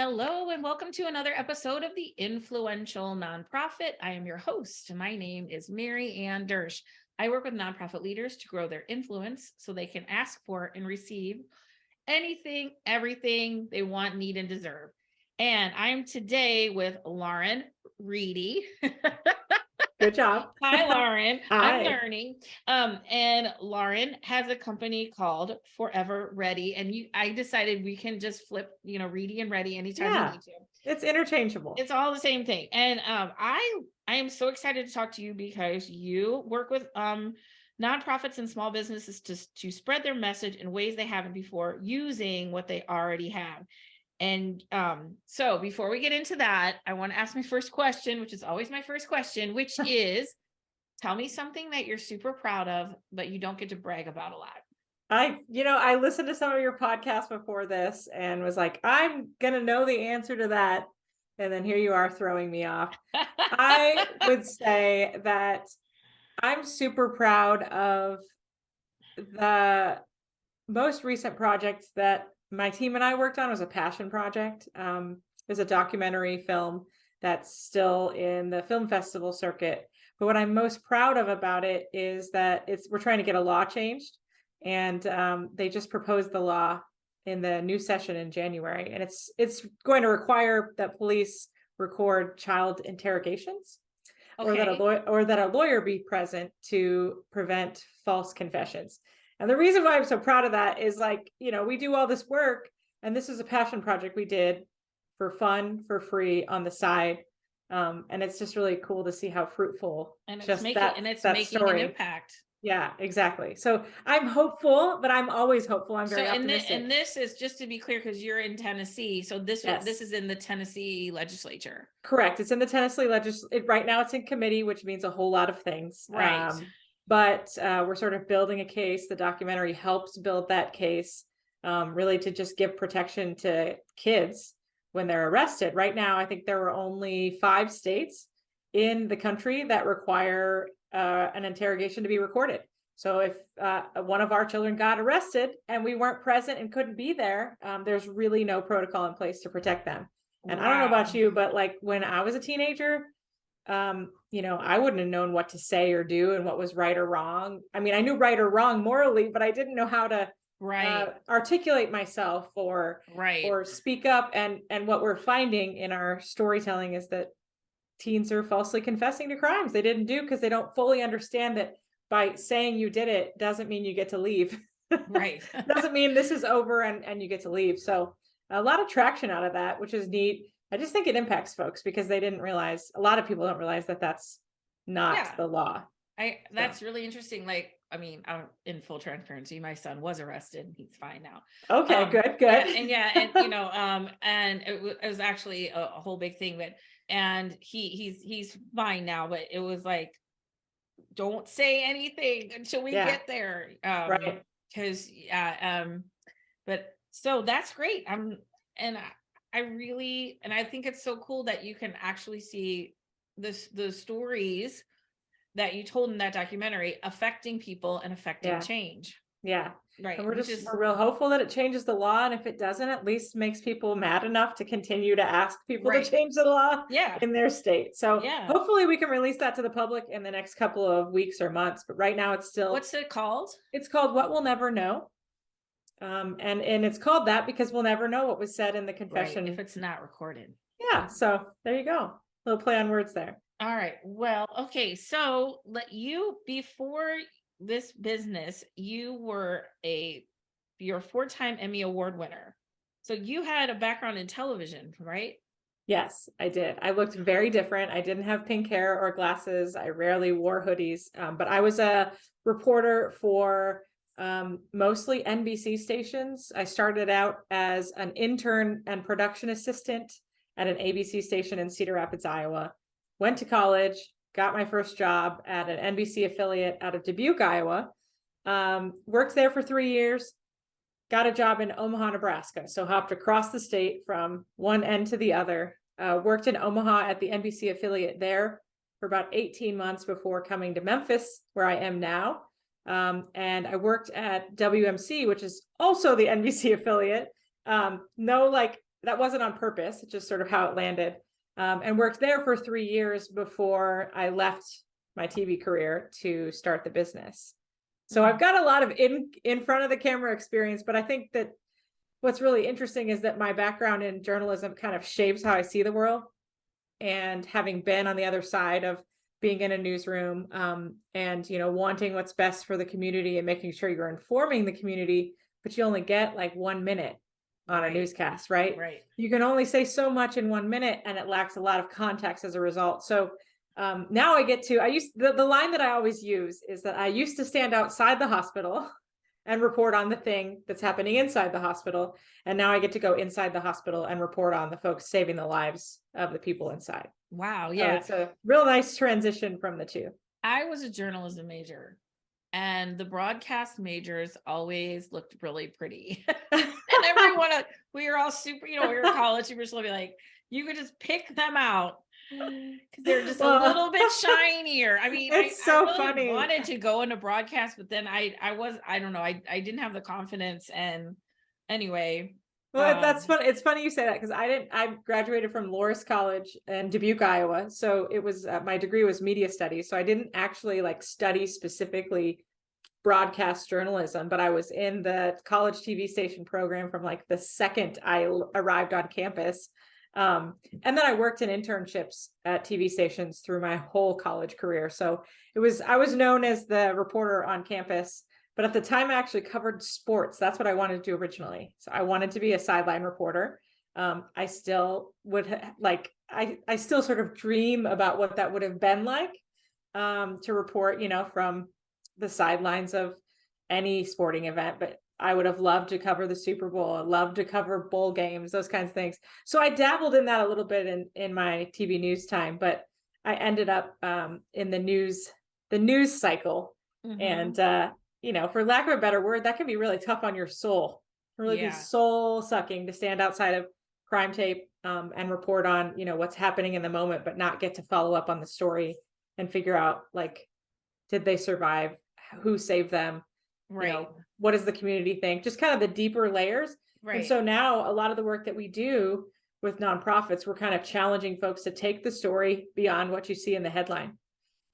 Hello, and welcome to another episode of the Influential Nonprofit. I am your host. My name is Mary Ann Dersch. I work with nonprofit leaders to grow their influence so they can ask for and receive anything, everything they want, need, and deserve. And I'm today with Lauren Reedy. Good job. Hi, Lauren. Hi. I'm learning. And Lauren has a company called Forever Ready. And I decided we can just flip, Reedy and Ready anytime we need to. It's interchangeable. It's all the same thing. And I am so excited to talk to you because you work with nonprofits and small businesses to spread their message in ways they haven't before using what they already have. And so before we get into that, I want to ask my first question, which is always my first question, which is, tell me something that you're super proud of, but you don't get to brag about a lot. I listened to some of your podcasts before this and was like, I'm going to know the answer to that. And then here you are throwing me off. I would say that I'm super proud of the most recent project that my team and I worked on. Was a passion project. It was a documentary film that's still in the film festival circuit. But what I'm most proud of about it is that we're trying to get a law changed. And they just proposed the law in the new session in January. And it's going to require that police record child interrogations. Okay. or that a lawyer be present to prevent false confessions. And the reason why I'm so proud of that is we do all this work, and this is a passion project we did for fun, for free on the side. And it's just really cool to see how fruitful it's making an impact. Yeah, exactly. So I'm hopeful, but I'm always hopeful. I'm very optimistic. And this is just to be clear, because you're in Tennessee. So this is in the Tennessee legislature. Correct. It's in the Tennessee legislature. Right now it's in committee, which means a whole lot of things. Right. But we're sort of building a case. The documentary helps build that case, really to just give protection to kids when they're arrested. Right now, I think there are only 5 states in the country that require an interrogation to be recorded. So if one of our children got arrested and we weren't present and couldn't be there, there's really no protocol in place to protect them. And I don't know about you, but when I was a teenager, I wouldn't have known what to say or do and what was right or wrong. I mean, I knew right or wrong morally, but I didn't know how to articulate myself or speak up. And what we're finding in our storytelling is that teens are falsely confessing to crimes they didn't do because they don't fully understand that by saying you did it doesn't mean you get to leave. Right. Doesn't mean this is over and you get to leave. So a lot of traction out of that, which is neat. I just think it impacts folks because they didn't realize, a lot of people don't realize that that's not the law. That's really interesting. In full transparency, my son was arrested. He's fine now. Okay, good. And it was actually a whole big thing, and he's fine now, but it was don't say anything until we get there. Right. Because but so that's great. I think it's so cool that you can actually see the stories that you told in that documentary affecting people and affecting change. Yeah. Right. And we're real hopeful that it changes the law. And if it doesn't, at least makes people mad enough to continue to ask people to change the law in their state. So hopefully we can release that to the public in the next couple of weeks or months. But right now it's still. What's it called? It's called What We'll Never Know. And it's called that because we'll never know what was said in the confession. If it's not recorded. Yeah. So there you go. A little play on words there. All right. Well, okay. So before this business, you're a 4-time Emmy Award winner. So you had a background in television, right? Yes, I did. I looked very different. I didn't have pink hair or glasses. I rarely wore hoodies, but I was a reporter for mostly NBC stations. I started out as an intern and production assistant at an ABC station in Cedar Rapids, Iowa. Went to college, got my first job at an NBC affiliate out of Dubuque, Iowa. Worked there for 3 years, got a job in Omaha, Nebraska. So hopped across the state from one end to the other. Worked in Omaha at the NBC affiliate there for about 18 months before coming to Memphis, where I am now. And I worked at WMC, which is also the NBC affiliate. No that wasn't on purpose. It's just sort of how it landed. And worked there for 3 years before I left my TV career to start the business. So I've got a lot of in front of the camera experience, but I think that what's really interesting is that my background in journalism kind of shapes how I see the world. And having been on the other side of being in a newsroom, and wanting what's best for the community and making sure you're informing the community, but you only get like 1 minute on a newscast, right? Right. You can only say so much in 1 minute, and it lacks a lot of context as a result. So now the line that I always use is that I used to stand outside the hospital and report on the thing that's happening inside the hospital. And now I get to go inside the hospital and report on the folks saving the lives of the people inside. Wow. So Yeah. it's a real nice transition from the two. I was a journalism major, and the broadcast majors always looked really pretty. And everyone, we were all super, we were college super slow, be like, you could just pick them out because they're just a little bit shinier. I mean, it's so I really funny. wanted to go into broadcast, but then I don't know, I didn't have the confidence. And anyway. Well, that's funny. It's funny you say that because I graduated from Loras College in Dubuque, Iowa. So it was, my degree was media studies. So I didn't actually like study specifically broadcast journalism, but I was in the college TV station program from like the second I arrived on campus. And then I worked in internships at TV stations through my whole college career. So I was known as the reporter on campus. But at the time, I actually covered sports. That's what I wanted to do originally. So I wanted to be a sideline reporter. I still would I still sort of dream about what that would have been like, to report, from the sidelines of any sporting event. But I would have loved to cover the Super Bowl. I'd love to cover bowl games, those kinds of things. So I dabbled in that a little bit in my TV news time, but I ended up in the news cycle. And for lack of a better word, that can be really tough on your soul. Really be soul sucking to stand outside of crime tape, and report on, what's happening in the moment, but not get to follow up on the story and figure out, like, did they survive? Who saved them? Right. What does the community think? Just kind of the deeper layers. Right. And so now a lot of the work that we do with nonprofits, we're kind of challenging folks to take the story beyond what you see in the headline.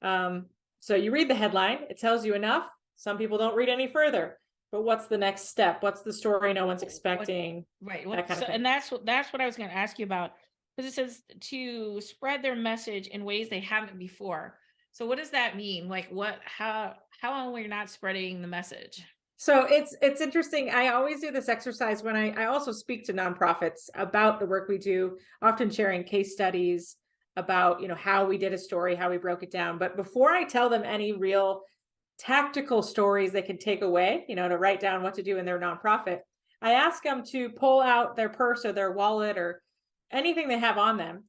So you read the headline, it tells you enough. Some people don't read any further, but what's the next step? What's the story no one's expecting? Right. That kind of thing. And that's what I was going to ask you about, because it says to spread their message in ways they haven't before. So what does that mean? Like how are we not spreading the message? So it's interesting. I always do this exercise when I also speak to nonprofits about the work we do, often sharing case studies about, how we did a story, how we broke it down. But before I tell them any real tactical stories they can take away, to write down what to do in their nonprofit, I ask them to pull out their purse or their wallet or anything they have on them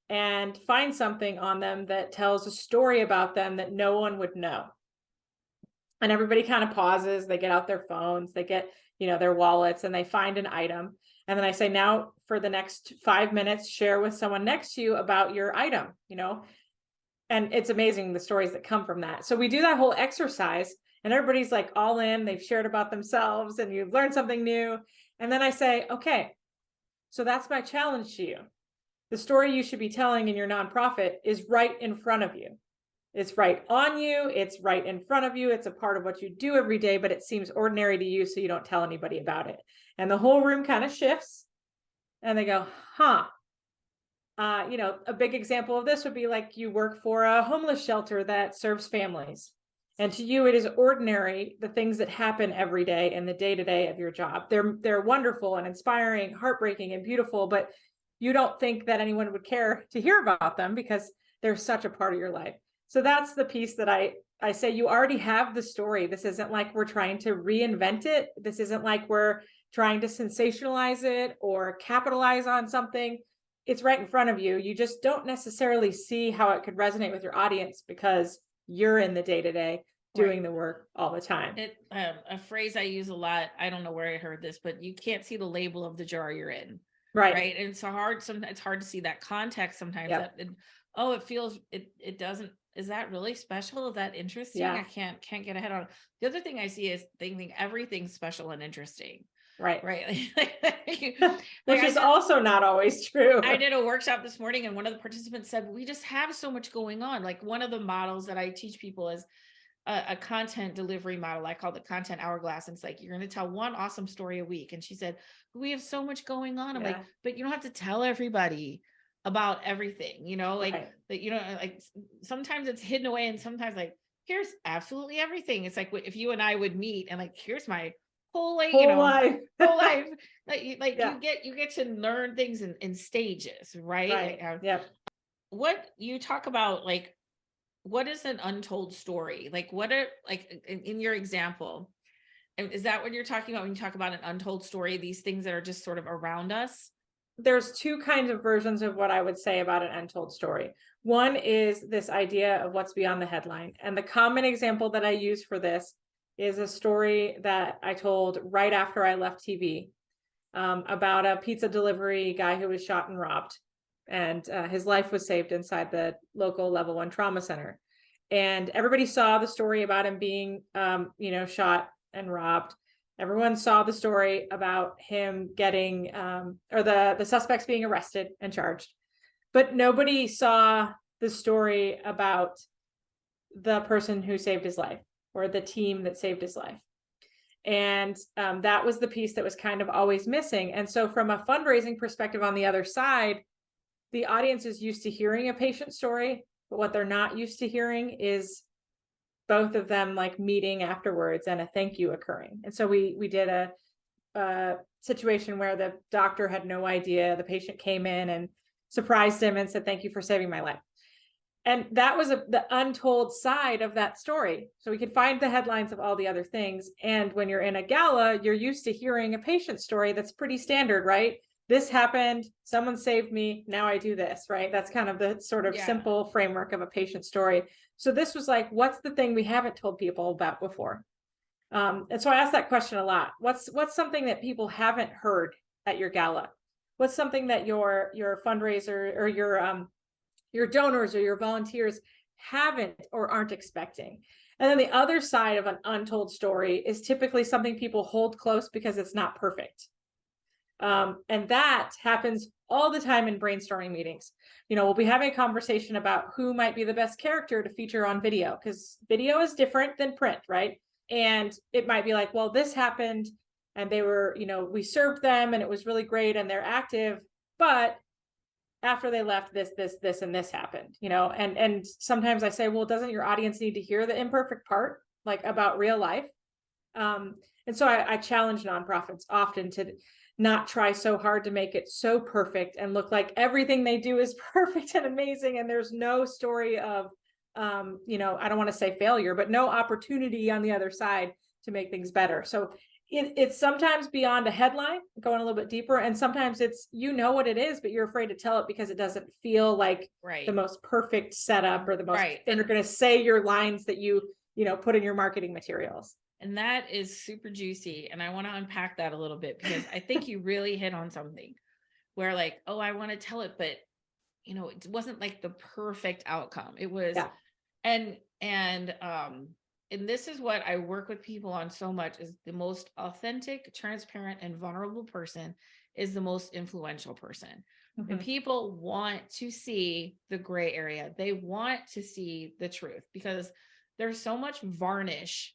and find something on them that tells a story about them that no one would know. And everybody kind of pauses, they get out their phones, they get, their wallets, and they find an item. And then I say, now for the next 5 minutes, share with someone next to you about your item, and it's amazing the stories that come from that. So we do that whole exercise and everybody's like all in, they've shared about themselves and you've learned something new. And then I say, okay, so that's my challenge to you. The story you should be telling in your nonprofit is right in front of you. It's right on you. It's right in front of you. It's a part of what you do every day, but it seems ordinary to you, so you don't tell anybody about it. And the whole room kind of shifts and they go, huh. A big example of this would be like you work for a homeless shelter that serves families. And to you, it is ordinary, the things that happen every day in the day-to-day of your job. They're wonderful and inspiring, heartbreaking and beautiful, but you don't think that anyone would care to hear about them because they're such a part of your life. So that's the piece that I say, you already have the story. This isn't like we're trying to reinvent it. This isn't like we're trying to sensationalize it or capitalize on something. It's right in front of you. You just don't necessarily see how it could resonate with your audience because you're in the day-to-day doing the work all the time. A phrase I use a lot, I don't know where I heard this, but you can't see the label of the jar you're in. Right. And it's hard to see that context sometimes. Yep. It doesn't, is that really special? Is that interesting? Yeah. I can't get ahead on it. The other thing I see is they think everything's special and interesting. Right. right? Which is also not always true. I did a workshop this morning and one of the participants said, we just have so much going on. Like one of the models that I teach people is a content delivery model. I call it content hourglass. And it's like, you're going to tell one awesome story a week. And she said, we have so much going on. I'm like, but you don't have to tell everybody about everything, like, like sometimes it's hidden away and sometimes like, here's absolutely everything. It's like if you and I would meet and like, here's my whole life, life. whole life. You get to learn things in stages, right? What you talk about, like, what is an untold story? Like, what are, like, in your example, is that what you're talking about when you talk about an untold story, these things that are just sort of around us? There's two kinds of versions of what I would say about an untold story. One is this idea of what's beyond the headline. And the common example that I use for this is a story that I told right after I left TV, about a pizza delivery guy who was shot and robbed. And his life was saved inside the local level 1 trauma center. And everybody saw the story about him being, shot and robbed. Everyone saw the story about him getting, or the suspects being arrested and charged. But nobody saw the story about the person who saved his life or the team that saved his life. And that was the piece that was kind of always missing. And so from a fundraising perspective on the other side, the audience is used to hearing a patient story, but what they're not used to hearing is both of them like meeting afterwards and a thank you occurring. And so we did a situation where the doctor had no idea. The patient came in and surprised him and said, thank you for saving my life. And that was the untold side of that story. So we could find the headlines of all the other things. And when you're in a gala, you're used to hearing a patient story that's pretty standard, right? This happened, someone saved me, now I do this, right? That's kind of the sort of simple framework of a patient story. So this was like, what's the thing we haven't told people about before? And so I asked that question a lot. What's something that people haven't heard at your gala? What's something that your fundraiser or your donors or your volunteers haven't or aren't expecting? And then the other side of an untold story is typically something people hold close because it's not perfect. And that happens all the time in brainstorming meetings. We'll be having a conversation about who might be the best character to feature on video, because video is different than print, right? And it might be like, well, this happened and they were, we served them and it was really great and they're active, but after they left, this, and this happened, and sometimes I say, well, doesn't your audience need to hear the imperfect part, like about real life? And so I challenge nonprofits often to not try so hard to make it so perfect and look like everything they do is perfect and amazing. And there's no story of, I don't want to say failure, but no opportunity on the other side to make things better. So it's sometimes beyond a headline, going a little bit deeper. And sometimes it's, what it is, but you're afraid to tell it because it doesn't feel like the most perfect setup or the most, and you're going to say your lines that you put in your marketing materials. And that is super juicy. And I want to unpack that a little bit because I think you really hit on something where like, oh, I want to tell it, but it wasn't like the perfect outcome. It was, and this is what I work with people on so much, is the most authentic, transparent, and vulnerable person is the most influential person. Mm-hmm. And people want to see the gray area. They want to see the truth because there's so much varnish,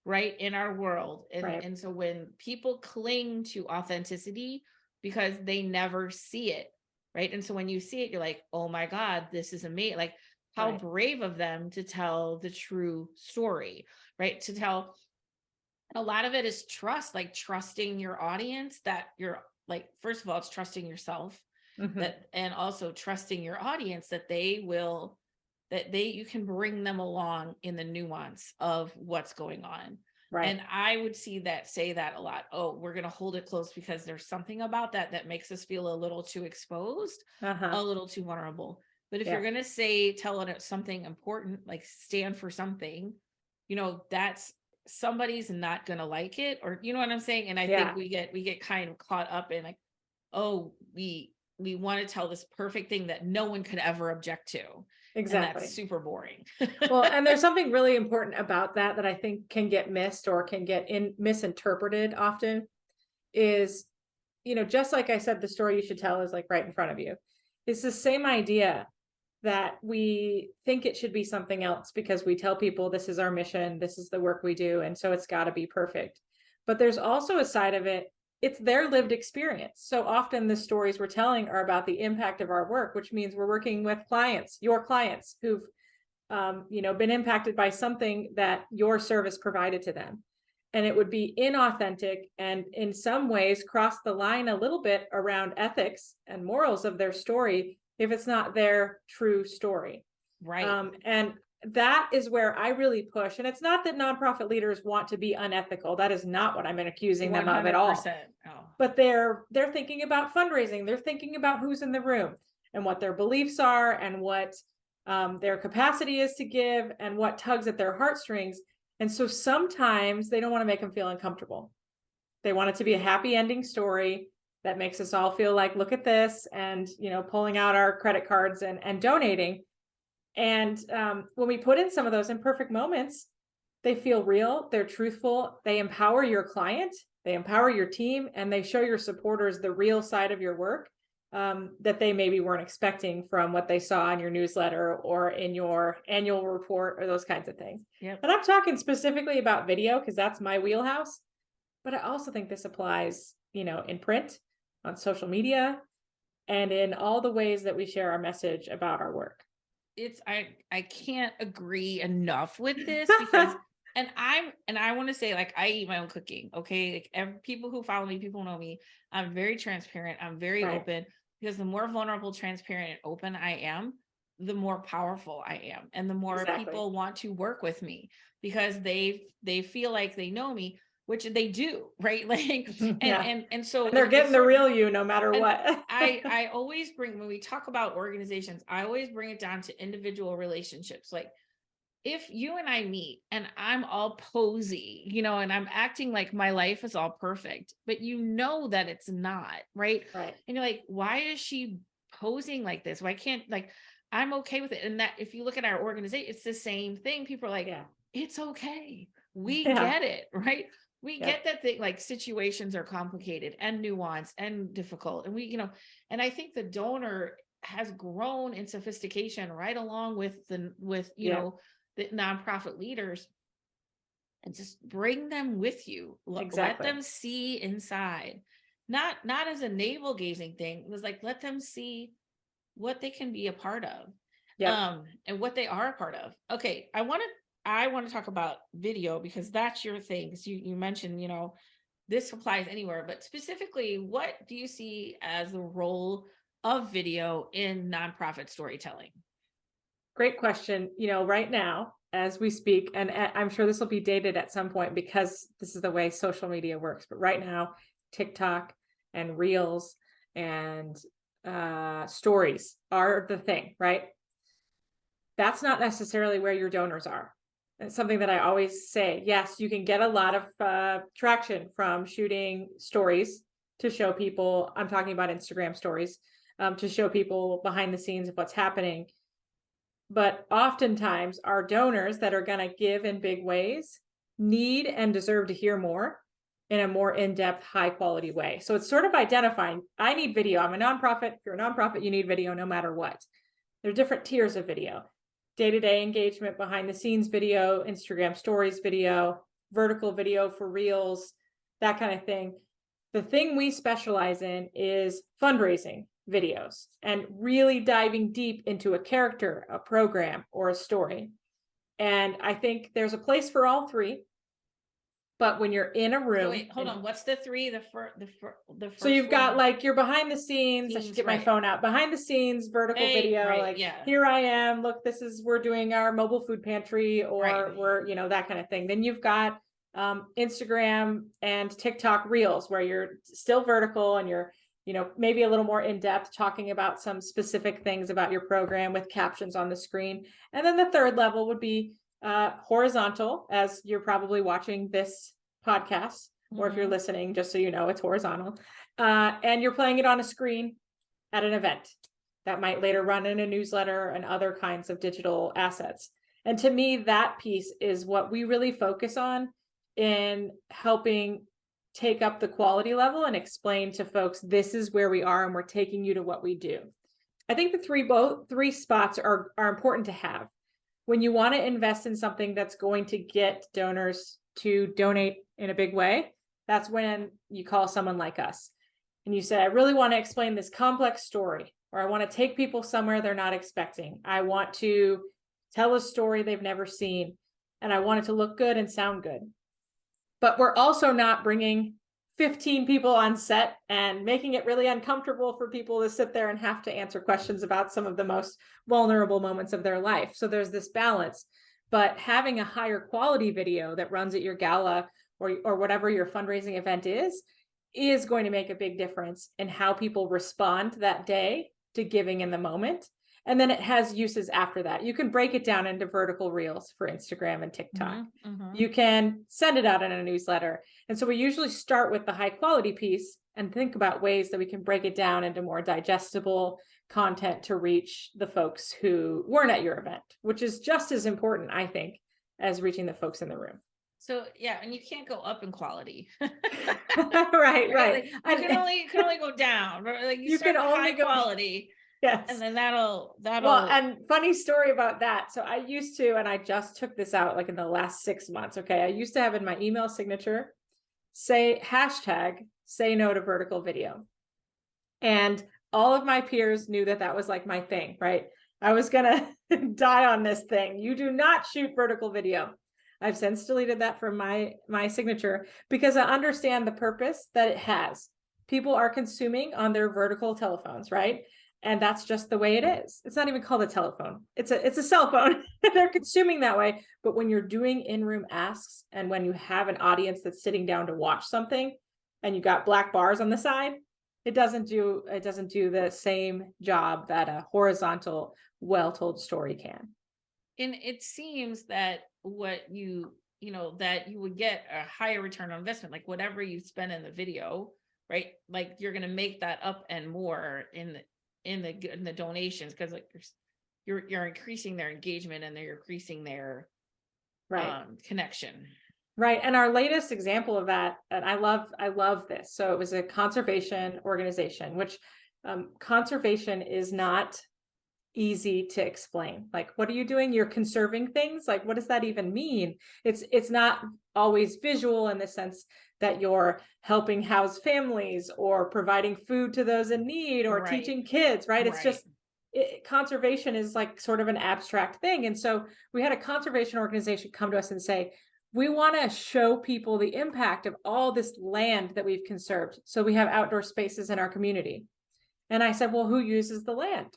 right, in our world. And so when people cling to authenticity because they never see it, right? And so when you see it, you're like, oh my God, this is amazing. Like, how brave of them to tell the true story, right? To tell, a lot of it is trust, like trusting your audience, that you're like, first of all, it's trusting yourself, and also trusting your audience that you can bring them along in the nuance of what's going on. Right. And I would say that a lot. Oh, we're going to hold it close because there's something about that makes us feel a little too exposed, a little too vulnerable. But if you're going to tell it something important, like stand for something, that's, somebody's not going to like it, or, you know what I'm saying? And I think we get kind of caught up in like, oh, we want to tell this perfect thing that no one could ever object to. Exactly. And that's super boring. Well, and there's something really important about that I think can get missed or can get misinterpreted often, is, just like I said, the story you should tell is like right in front of you. It's the same idea that we think it should be something else because we tell people this is our mission, this is the work we do, and so it's got to be perfect. But there's also a side of it, it's their lived experience. So often the stories we're telling are about the impact of our work, which means we're working with clients, your clients who've been impacted by something that your service provided to them. And it would be inauthentic and in some ways cross the line a little bit around ethics and morals of their story if it's not their true story. Right. And that is where I really push. And it's not that nonprofit leaders want to be unethical. That is not what I'm accusing them of at all. Oh. But they're thinking about fundraising. They're thinking about who's in the room and what their beliefs are and what their capacity is to give and what tugs at their heartstrings. And so sometimes they don't want to make them feel uncomfortable. They want it to be a happy ending story that makes us all feel like, look at this, and, pulling out our credit cards and donating. And when we put in some of those imperfect moments, they feel real, they're truthful, they empower your client, they empower your team, and they show your supporters the real side of your work that they maybe weren't expecting from what they saw in your newsletter or in your annual report or those kinds of things. Yep. And I'm talking specifically about video because that's my wheelhouse. But I also think this applies, in print, on social media, and in all the ways that we share our message about our work. I can't agree enough with this because and I want to say, like, I eat my own cooking. Okay. Like, people who follow me, people know me. I'm very transparent. I'm very open, because the more vulnerable, transparent, and open I am, the more powerful I am. And the more people want to work with me because they feel like they know me, which they do, right? Like, and so they're getting the real you no matter what. I always bring, when we talk about organizations, I always bring it down to individual relationships. Like, if you and I meet and I'm all posy, and I'm acting like my life is all perfect, but that it's not, right? Right. And you're like, why is she posing like this? Why can't, like, I'm okay with it. And that, if you look at our organization, it's the same thing. People are like, it's okay. We get it, right? We get that like situations are complicated and nuanced and difficult. And and I think the donor has grown in sophistication right along with the nonprofit leaders, and just bring them with you. Let them see inside, not as a navel gazing thing. It was like, let them see what they can be a part of, and what they are a part of. Okay. I want to talk about video because that's your thing. Because you mentioned, this applies anywhere, but specifically, what do you see as the role of video in nonprofit storytelling? Great question. Right now, as we speak, and I'm sure this will be dated at some point because this is the way social media works, but right now, TikTok and Reels and stories are the thing, right? That's not necessarily where your donors are. It's something that I always say. Yes, you can get a lot of traction from shooting stories to show people. I'm talking about Instagram stories, to show people behind the scenes of what's happening. But oftentimes our donors that are going to give in big ways need and deserve to hear more in a more in-depth, high quality way. So it's sort of identifying, I need video. I'm a nonprofit. If you're a nonprofit, you need video no matter what. There are different tiers of video: day-to-day engagement, behind the scenes video, Instagram stories video, vertical video for Reels, that kind of thing. The thing we specialize in is fundraising videos and really diving deep into a character, a program, or a story. And I think there's a place for all three. But when you're in a room, wait, hold on. What's the three? The first. So you've got like your behind the scenes. I should get my phone out. Behind the scenes, vertical video. Here I am. Look, we're doing our mobile food pantry, or we're that kind of thing. Then you've got Instagram and TikTok Reels, where you're still vertical and you're maybe a little more in depth, talking about some specific things about your program with captions on the screen. And then the third level would be horizontal, as you're probably watching this podcast, or if you're listening, just so you know, it's horizontal. And you're playing it on a screen at an event that might later run in a newsletter and other kinds of digital assets. And to me, that piece is what we really focus on in helping take up the quality level and explain to folks, this is where we are and we're taking you to what we do. I think the three spots are important to have. When you want to invest in something that's going to get donors to donate in a big way, that's when you call someone like us and you say, I really want to explain this complex story, or I want to take people somewhere they're not expecting. I want to tell a story they've never seen, and I want it to look good and sound good. But we're also not bringing 15 people on set and making it really uncomfortable for people to sit there and have to answer questions about some of the most vulnerable moments of their life. So there's this balance, but having a higher quality video that runs at your gala or whatever your fundraising event is going to make a big difference in how people respond that day to giving in the moment. And then it has uses after that. You can break it down into vertical reels for Instagram and TikTok. You can send it out in a newsletter. And so we usually start with the high quality piece and think about ways that we can break it down into more digestible content to reach the folks who weren't at your event, which is just as important, I think, as reaching the folks in the room. So yeah, and you can't go up in quality. Right. Like, you can only go down. Like you start with high quality. Yes. And then that'll well, and funny story about that. So I used to, and I just took this out like in the last 6 months. Okay. I used to have in my email signature, say #say no to vertical video. And all of my peers knew that that was like my thing, right? I was going to die on this thing. You do not shoot vertical video. I've since deleted that from my signature because I understand the purpose that it has. People are consuming on their vertical telephones, right? And that's just the way it is. It's not even called a telephone. It's a cell phone. They're consuming that way. But when you're doing in-room asks and when you have an audience that's sitting down to watch something and you got black bars on the side, it doesn't do the same job that a horizontal, well-told story can. And it seems that that you would get a higher return on investment, like whatever you spend in the video, right? Like you're going to make that up and more in the donations, because like you're increasing their engagement and they're increasing their connection. Right. And our latest example of that, and I love this. So it was a conservation organization, which conservation is not easy to explain. Like, what are you doing? You're conserving things. Like, what does that even mean? It's not always visual in the sense that you're helping house families or providing food to those in need or teaching kids, right? It's just conservation is like sort of an abstract thing. And so we had a conservation organization come to us and say, we want to show people the impact of all this land that we've conserved. So we have outdoor spaces in our community. And I said, well, who uses the land?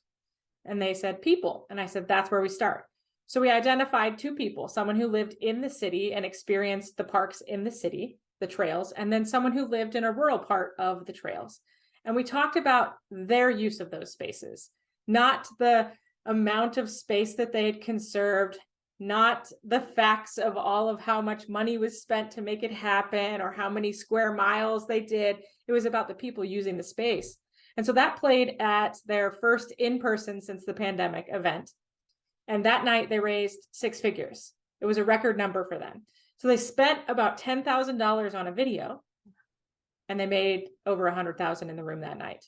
And they said, people. And I said, that's where we start. So we identified 2 people, someone who lived in the city and experienced the parks in the city, the trails, and then someone who lived in a rural part of the trails. And we talked about their use of those spaces, not the amount of space that they had conserved, not the facts of all of how much money was spent to make it happen or how many square miles they did. It was about the people using the space. And so that played at their first in-person since the pandemic event. And that night they raised 6 figures. It was a record number for them. So they spent about $10,000 on a video and they made over 100,000 in the room that night.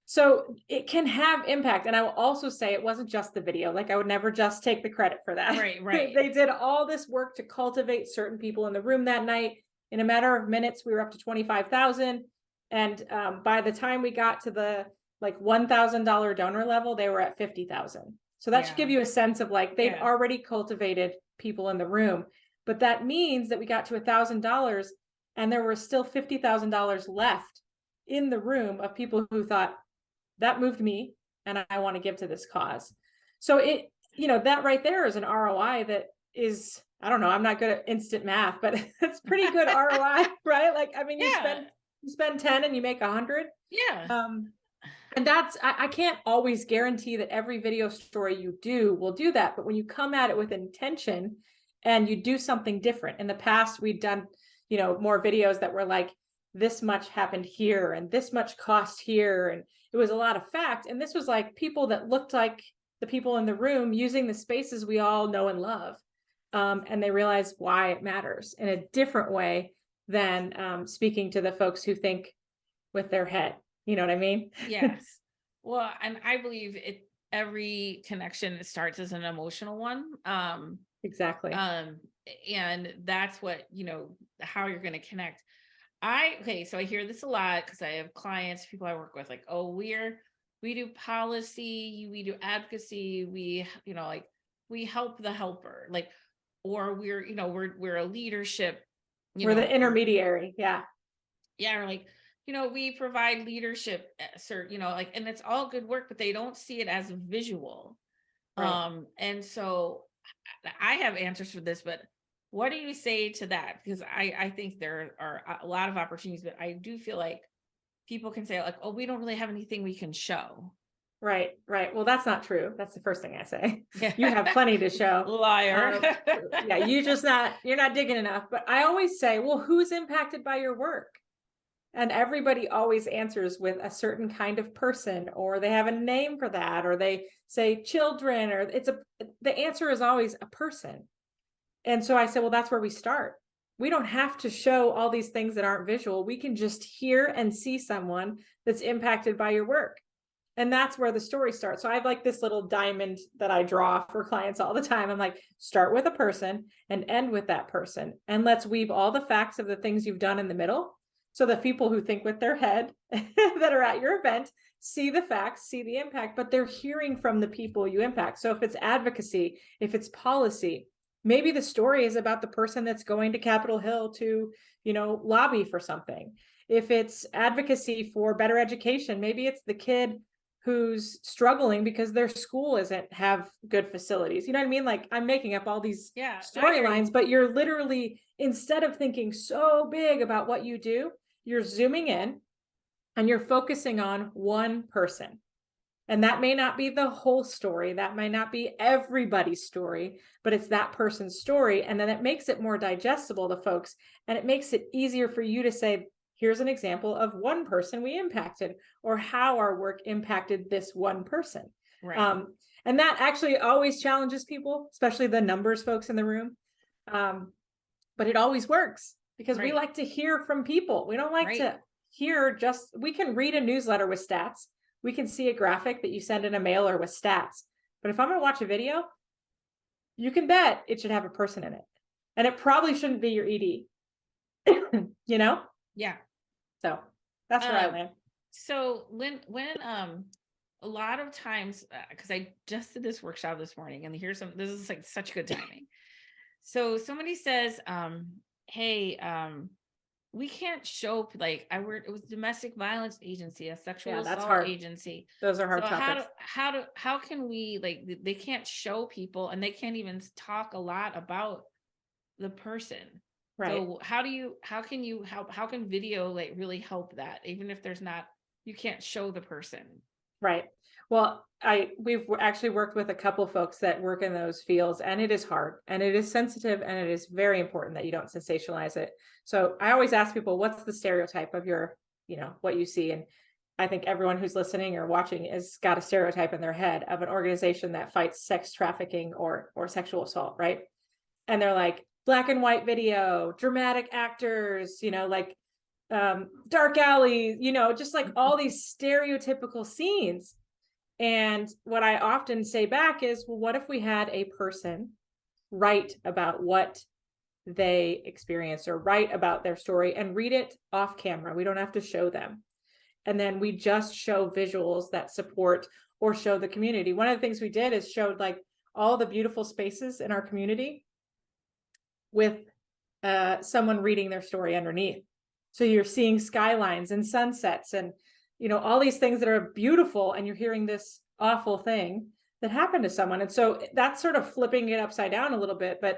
So it can have impact. And I will also say it wasn't just the video. Like, I would never just take the credit for that. Right. They did all this work to cultivate certain people in the room that night. In a matter of minutes, we were up to 25,000. And by the time we got to the like $1,000 donor level, they were at 50,000. So that should give you a sense of like, they've already cultivated people in the room. But that means that we got to $1,000 and there was still $50,000 left in the room of people who thought, that moved me and I want to give to this cause. So it, that right there is an ROI that is, I don't know, I'm not good at instant math, but it's pretty good ROI, right? Like, I mean, you spend 10 and you make 100. Yeah. And that's, I can't always guarantee that every video story you do will do that. But when you come at it with intention and you do something different, in the past, we'd done, more videos that were like, this much happened here and this much cost here. And it was a lot of fact. And this was like people that looked like the people in the room using the spaces we all know and love. And they realized why it matters in a different way than speaking to the folks who think with their head. You know what I mean? Yes. Well, and I believe every connection starts as an emotional one. Exactly. And that's what, how you're going to connect. Okay, so I hear this a lot because I have clients, people I work with, like, oh, we do policy, we do advocacy, like we help the helper, like, or we're a leadership, We're the intermediary. Yeah. yeah, or like, we provide leadership, like, and it's all good work, but they don't see it as visual. Right. And so I have answers for this, but what do you say to that? Because I think there are a lot of opportunities, but I do feel like people can say, like, oh, we don't really have anything we can show. Right. Right. Well, that's not true. That's the first thing I say. Yeah. You have plenty to show. Liar. Yeah, you're not digging enough. But I always say, well, who's impacted by your work? And everybody always answers with a certain kind of person, or they have a name for that, or they say children, or the answer is always a person. And so I said, well, that's where we start. We don't have to show all these things that aren't visual. We can just hear and see someone that's impacted by your work. And that's where the story starts. So I have like this little diamond that I draw for clients all the time. I'm like, start with a person and end with that person. And let's weave all the facts of the things you've done in the middle. So the people who think with their head that are at your event see the facts, see the impact, but they're hearing from the people you impact. So if it's advocacy, if it's policy, maybe the story is about the person that's going to Capitol Hill to, lobby for something. If it's advocacy for better education, maybe it's the kid who's struggling because their school doesn't have good facilities. You know what I mean? Like, I'm making up all these storylines, but you're literally, instead of thinking so big about what you do, you're zooming in and you're focusing on one person. And that may not be the whole story. That might not be everybody's story, but it's that person's story. And then it makes it more digestible to folks. And it makes it easier for you to say, here's an example of one person we impacted, or how our work impacted this one person. Right. And that actually always challenges people, especially the numbers folks in the room. But it always works because we like to hear from people. We don't like to hear we can read a newsletter with stats. We can see a graphic that you send in a mailer with stats. But if I'm going to watch a video, you can bet it should have a person in it. And it probably shouldn't be your ED. Yeah. So that's where I land. So when a lot of times, because I just did this workshop this morning, and this is like such good timing. So somebody says, hey, we can't show, like, it was domestic violence agency, a sexual assault agency. Those are hard topics. How can we, like, they can't show people, and they can't even talk a lot about the person. Right. So how can video, like, really help that, even if you can't show the person? Right. Well, we've actually worked with a couple of folks that work in those fields, and it is hard, and it is sensitive, and it is very important that you don't sensationalize it. So I always ask people, what's the stereotype of your, what you see? And I think everyone who's listening or watching has got a stereotype in their head of an organization that fights sex trafficking or sexual assault, right? And they're like, black and white video, dramatic actors, dark alleys, just like all these stereotypical scenes. And what I often say back is, well, what if we had a person write about what they experience, or write about their story and read it off camera? We don't have to show them. And then we just show visuals that support or show the community. One of the things we did is showed like all the beautiful spaces in our community with someone reading their story underneath. So you're seeing skylines and sunsets and, all these things that are beautiful, and you're hearing this awful thing that happened to someone. And so that's sort of flipping it upside down a little bit, but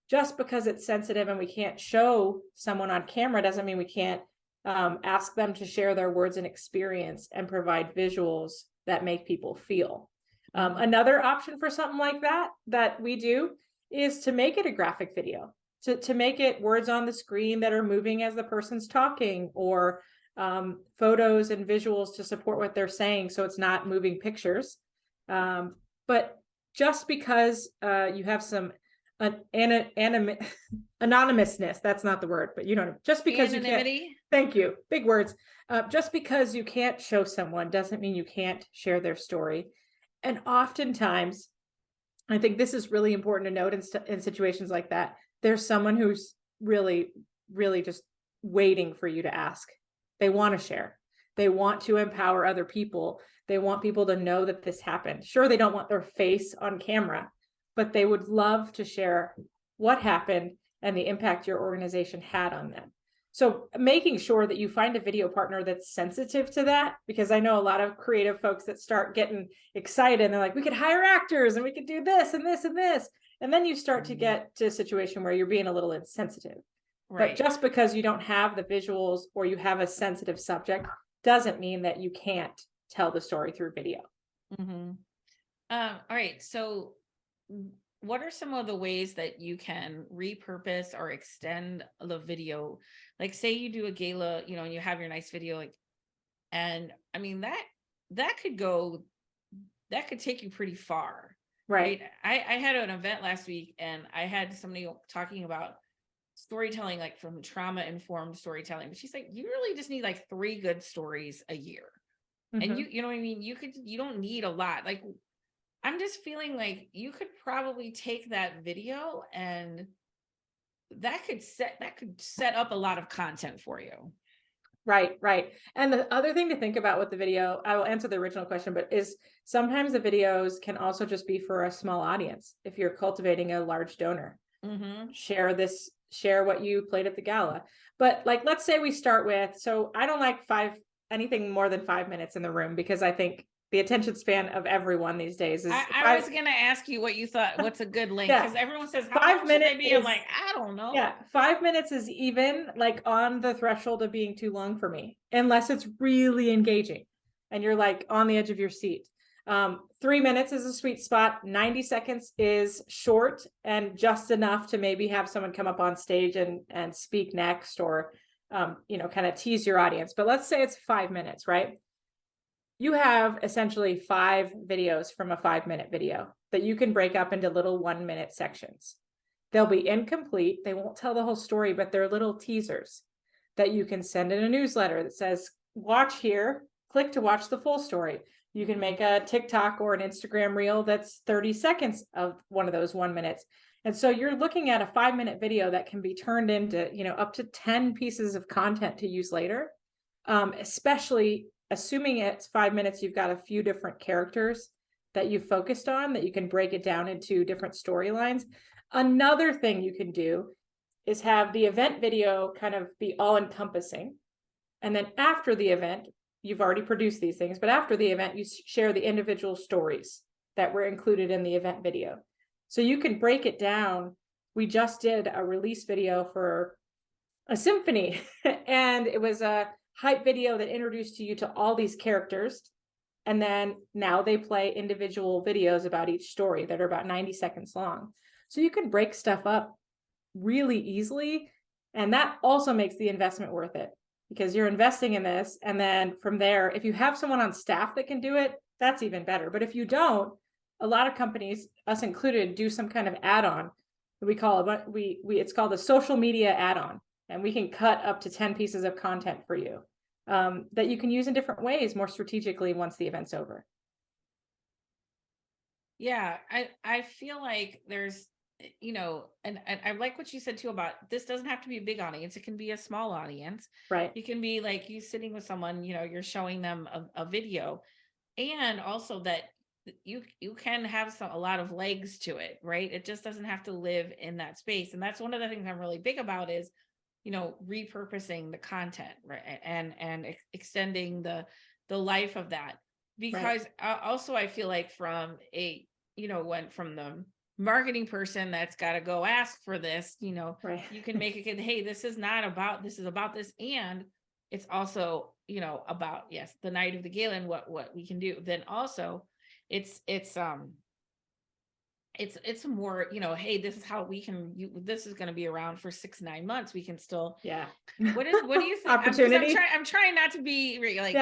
just because it's sensitive and we can't show someone on camera doesn't mean we can't ask them to share their words and experience and provide visuals that make people feel. Another option for something like that we do is to make it a graphic video, to make it words on the screen that are moving as the person's talking, or photos and visuals to support what they're saying, so it's not moving pictures. But just because you have some anonymousness. That's not the word, but you know, just because you can't, Anonymity. thank you, big words. Just because you can't show someone doesn't mean you can't share their story. And oftentimes, I think this is really important to note in situations like that. There's someone who's really, really just waiting for you to ask. They want to share. They want to empower other people. They want people to know that this happened. Sure, they don't want their face on camera, but they would love to share what happened and the impact your organization had on them. So making sure that you find a video partner that's sensitive to that, because I know a lot of creative folks that start getting excited and they're like, we could hire actors and we could do this and this and this. And then you start to get to a situation where you're being a little insensitive. But just because you don't have the visuals or you have a sensitive subject doesn't mean that you can't tell the story through video. All right. So what are some of the ways that you can repurpose or extend the video? Like say you do a gala, you know, and you have your nice video, like, and I mean, that could take you pretty far. Right. I had an event last week and I had somebody talking about storytelling, like from trauma informed storytelling, but she's like, you really just need like 3 good stories a year. And you know what I mean? You don't need a lot. Like, I'm just feeling like you could probably take that video and that could set up a lot of content for you. Right, right. And the other thing to think about with the video, I will answer the original question, but is sometimes the videos can also just be for a small audience. If you're cultivating a large donor, share what you played at the gala. But like, let's say we start with, so I don't like anything more than 5 minutes in the room, because I think the attention span of everyone these days is I was going to ask you what you thought, what's a good length? Because everyone says, how 5 long minutes should they be? I'm like, I don't know. Yeah, 5 minutes is even like on the threshold of being too long for me, unless it's really engaging and you're like on the edge of your seat. 3 minutes is a sweet spot. 90 seconds is short and just enough to maybe have someone come up on stage and speak next, or kind of tease your audience. But let's say it's 5 minutes, right? You have essentially 5 videos from a 5-minute video that you can break up into little 1-minute sections. They'll be incomplete. They won't tell the whole story, but they're little teasers that you can send in a newsletter that says, watch here, click to watch the full story. You can make a TikTok or an Instagram reel that's 30 seconds of one of those 1 minutes. And so you're looking at a 5-minute video that can be turned into, up to 10 pieces of content to use later, especially assuming it's 5 minutes, you've got a few different characters that you've focused on, that you can break it down into different storylines. Another thing you can do is have the event video kind of be all encompassing. And then after the event, you've already produced these things, but after the event, you share the individual stories that were included in the event video. So you can break it down. We just did a release video for a symphony, and it was a hype video that introduced you to all these characters. And then now they play individual videos about each story that are about 90 seconds long. So you can break stuff up really easily. And that also makes the investment worth it, because you're investing in this. And then from there, if you have someone on staff that can do it, that's even better. But if you don't, a lot of companies, us included, do some kind of add-on. We call it, it's called a social media add-on. And we can cut up to 10 pieces of content for you that you can use in different ways more strategically once the event's over. Yeah, I feel like there's, and I like what you said too about this doesn't have to be a big audience. It can be a small audience. Right. You can be like you sitting with someone, you're showing them a video, and also that you can have a lot of legs to it, right? It just doesn't have to live in that space. And that's one of the things I'm really big about is, repurposing the content, right? And extending the life of that. Because also I feel like from went from the marketing person that's got to go ask for this, you can make it, hey, this is not about, this is about this. And it's also, about, yes, the night of the gala and what we can do. Then also it's more, hey, this is how we can, this is going to be around for 6-9 months. We can still, what do you think? Opportunity. I'm trying not to be like,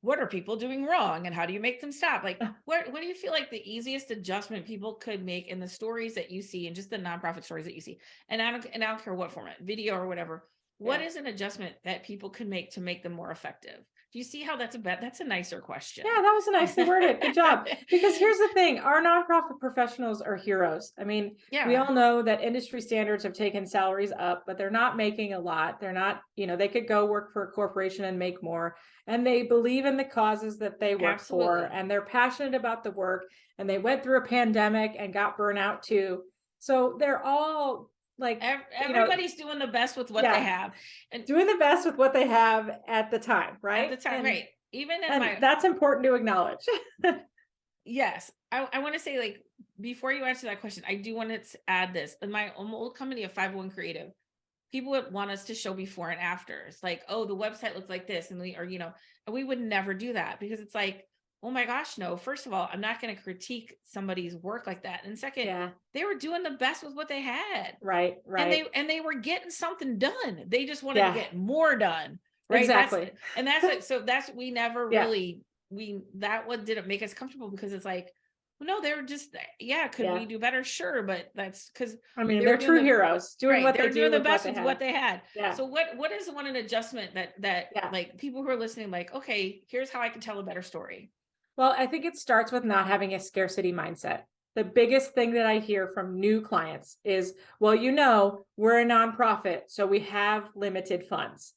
what are people doing wrong and how do you make them stop? Like, what do you feel like the easiest adjustment people could make in the stories that you see and just the nonprofit stories that you see? And I don't care what format, video or whatever. What Yeah. is an adjustment that people could make to make them more effective? Do you see how that's that's a nicer question? Yeah, that was nicely worded. Good job. Because here's the thing, our nonprofit professionals are heroes. I mean, we Yeah, all know that industry standards have taken salaries up, but they're not making a lot. They're not, they could go work for a corporation and make more. And they believe in the causes that they work for, absolutely. and they're passionate about the work. And they went through a pandemic and got burnout too. So they're all like, Everybody's doing the best with what they yeah, have, and doing the best with what they have at the time, at the right? time, right? Even in And my that's important to acknowledge. yes, I want to say, like, before you answer that question, I do want to add this. In my old company of 501 Creative, people would want us to show before and afters, like, oh, the website looks like this, and and we would never do that because it's like, oh my gosh, no. First of all, I'm not going to critique somebody's work like that, and second, Yeah. they were doing the best with what they had, Right. and they were getting something done. They just wanted to Yeah, get more done, right? exactly. That's it. So that's we never Yeah. really that what didn't make us comfortable because it's like, well, no, they were just, yeah, could Yeah. we do better? Sure, but that's because I mean, they were they're doing true heroes doing right. what They they were doing do the with what best they with have. what they had. Yeah. So what is an adjustment that Yeah. like people who are listening, like, okay, here's how I can tell a better story. Well, I think it starts with not having a scarcity mindset. The biggest thing that I hear from new clients is, well, we're a nonprofit, so we have limited funds.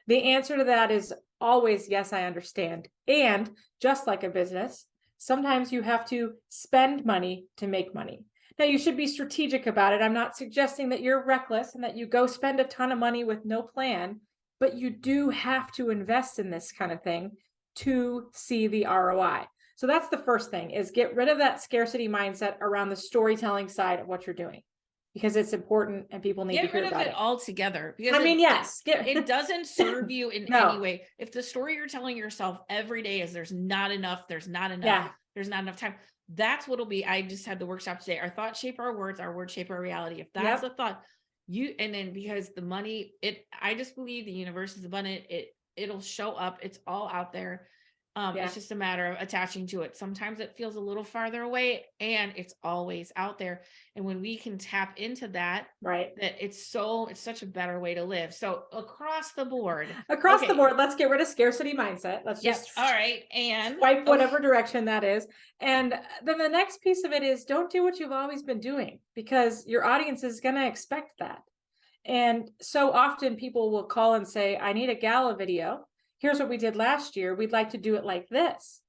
The answer to that is always, yes, I understand. And just like a business, sometimes you have to spend money to make money. Now, you should be strategic about it. I'm not suggesting that you're reckless and that you go spend a ton of money with no plan, but you do have to invest in this kind of thing to see the ROI. So that's the first thing, is get rid of that scarcity mindset around the storytelling side of what you're doing, because it's important and people need to Get rid hear of about it it. altogether because I mean, yes. it doesn't serve you in No. any way. If the story you're telling yourself every day is there's not enough Yeah. there's not enough time, that's what'll be. I just had the workshop today. Our thoughts shape our words shape our reality. If that's Yep. the thought, and then because the money, I just believe the universe is abundant. It'll show up. It's all out there. Yeah. It's just a matter of attaching to it. Sometimes it feels a little farther away and it's always out there. And when we can tap into that, Right. that it's such a better way to live. So across the board, Across the okay, board, let's get rid of scarcity mindset. Let's yep, just all right, and swipe whatever direction that is. And then the next piece of it is, don't do what you've always been doing, because your audience is going to expect that. And so often people will call and say, I need a gala video. Here's what we did last year. We'd like to do it like this.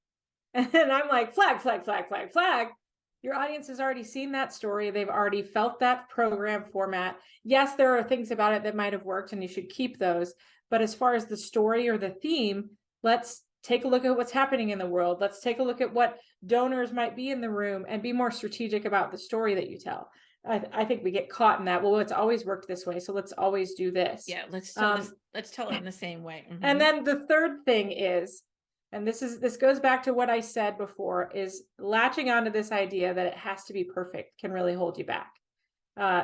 And I'm like, flag, flag, flag, flag, flag. Your audience has already seen that story. They've already felt that program format. Yes, there are things about it that might have worked and you should keep those. But as far as the story or the theme, let's take a look at what's happening in the world. Let's take a look at what donors might be in the room and be more strategic about the story that you tell. I think we get caught in that. Well, it's always worked this way, so let's always do this. yeah, let's tell it in the same way. And then the third thing is, and this goes back to what I said before, is latching onto this idea that it has to be perfect can really hold you back.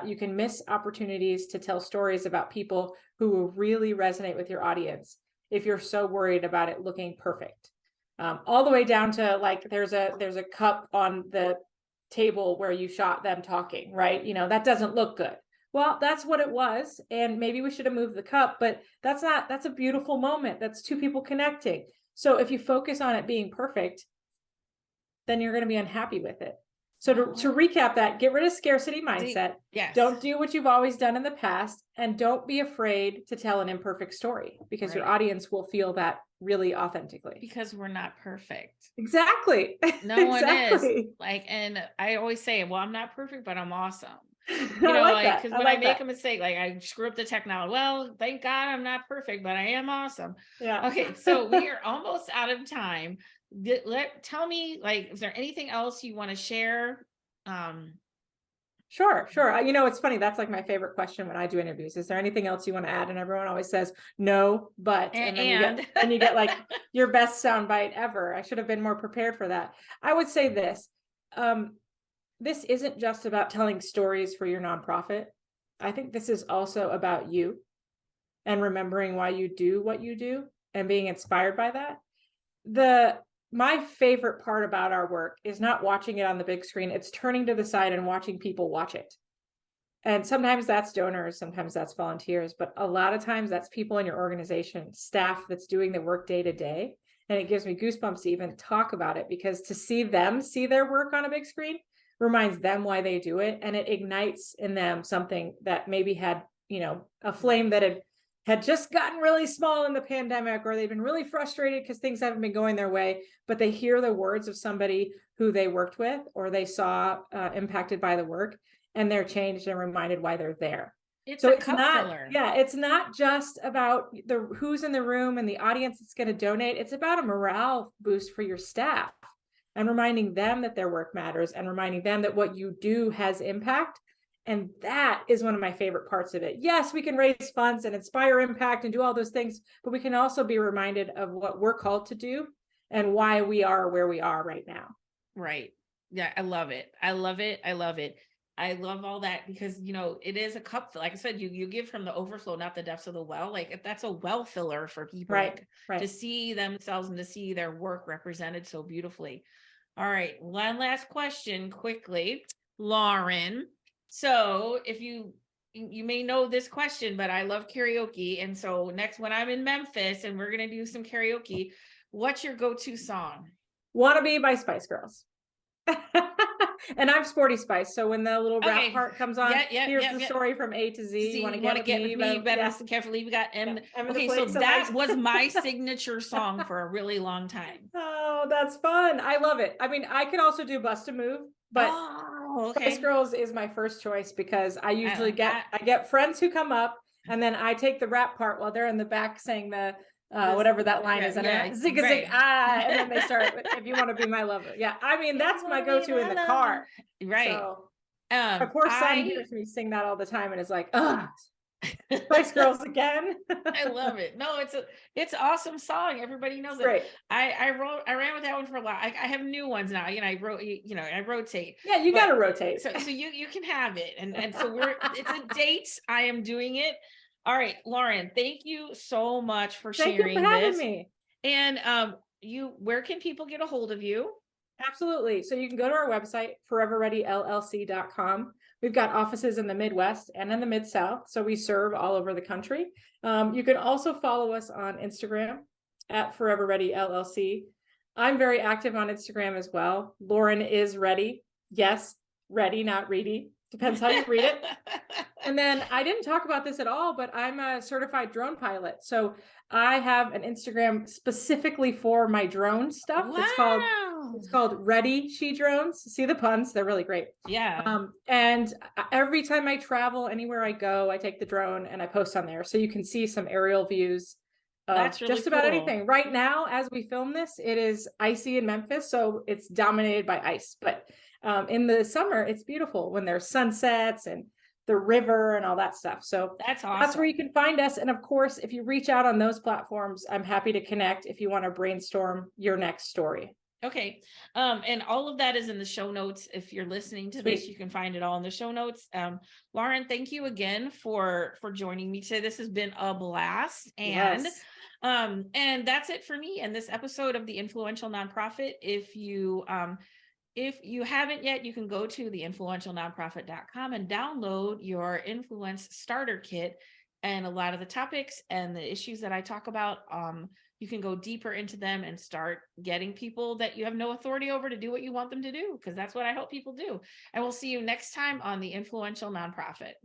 You can miss opportunities to tell stories about people who will really resonate with your audience if you're so worried about it looking perfect. All the way down to, like, there's a cup on the table where you shot them talking, right? That doesn't look good. Well, that's what it was. And maybe we should have moved the cup, but that's a beautiful moment. That's two people connecting. So if you focus on it being perfect, then you're going to be unhappy with it. So to recap that, get rid of scarcity mindset. Yes. Don't do what you've always done in the past, and don't be afraid to tell an imperfect story, because your audience will feel that really authentically. Because we're not perfect. Exactly. No one exactly. is. Like, and I always say, well, I'm not perfect, but I'm awesome. Because when I make a mistake, like I screw up the technology, well, thank God I'm not perfect, but I am awesome. Yeah. Okay, so we are almost out of time. Tell me, like, is there anything else you want to share? Sure. It's funny. That's like my favorite question when I do interviews. Is there anything else you want to add? And everyone always says no, but, and then you get like your best soundbite ever. I should have been more prepared for that. I would say this. This isn't just about telling stories for your nonprofit. I think this is also about you and remembering why you do what you do and being inspired by that. My favorite part about our work is not watching it on the big screen. It's turning to the side and watching people watch it. And sometimes that's donors, sometimes that's volunteers, but a lot of times that's people in your organization, staff that's doing the work day to day. And it gives me goosebumps to even talk about it, because to see them see their work on a big screen reminds them why they do it. And it ignites in them something that maybe had, a flame that had just gotten really small in the pandemic, or they've been really frustrated because things haven't been going their way, but they hear the words of somebody who they worked with or they saw impacted by the work, and they're changed and reminded why they're there. So it's not, it's not just about who's in the room and the audience that's going to donate. It's about a morale boost for your staff and reminding them that their work matters and reminding them that what you do has impact. And that is one of my favorite parts of it. Yes, we can raise funds and inspire impact and do all those things, but we can also be reminded of what we're called to do and why we are where we are right now. Right. Yeah, I love it. I love it. I love it. I love all that, because, it is a cup. Like I said, you give from the overflow, not the depths of the well. Like that's a well filler for people, right. To see themselves and to see their work represented so beautifully. All right. One last question quickly, Lauren. So if you may know this question, but I love karaoke. And so next, when I'm in Memphis and we're going to do some karaoke, what's your go-to song? Wanna Be by Spice Girls. And I'm Sporty Spice, so when the little rap part comes on, here's the story from A to Z. You want to get with me, better listen carefully. We got M. Okay, so that was my signature song for a really long time. Oh, that's fun. I love it. I mean, I could also do Bust a Move, but Spice Girls is my first choice, because I usually get friends who come up and then I take the rap part while they're in the back saying the whatever that line is, and zig a zig and then they start with, if you want to be my lover. Yeah, I mean that's my go-to in the car. Right. So, of course, son hears me sing that all the time and is like, "Ugh, Spice Girls again." I love it. No, it's an awesome song. Everybody knows it. Great. I ran with that one for a while. I have new ones now. I rotate. Yeah, you got to rotate. So you can have it, and so it's a date. I am doing it. All right, Lauren, thank you so much for sharing. Thank you for having me. And where can people get a hold of you? Absolutely. So you can go to our website, foreverreadyllc.com. We've got offices in the Midwest and in the Mid-South, so we serve all over the country. You can also follow us on Instagram at Forever Ready LLC. I'm very active on Instagram as well. Lauren is ready. Yes, ready, not ready. Depends how you read it. And then I didn't talk about this at all, but I'm a certified drone pilot. So I have an Instagram specifically for my drone stuff. Wow. It's called Ready She Drones. See the puns? They're really great. Yeah. And every time I travel, anywhere I go, I take the drone and I post on there. So you can see some aerial views of That's really just about cool. anything. Right now, as we film this, it is icy in Memphis. So it's dominated by ice. But in the summer, it's beautiful when there's sunsets and the river and all that stuff. So that's awesome. That's where you can find us. And of course, if you reach out on those platforms, I'm happy to connect if you want to brainstorm your next story. Okay. And all of that is in the show notes. If you're listening to this, you can find it all in the show notes. Lauren, thank you again for joining me today. This has been a blast. And yes. And that's it for me in this episode of The Influential Nonprofit. If you haven't yet, you can go to theinfluentialnonprofit.com and download your Influence Starter Kit, and a lot of the topics and the issues that I talk about, you can go deeper into them and start getting people that you have no authority over to do what you want them to do, because that's what I hope people do. And we'll see you next time on The Influential Nonprofit.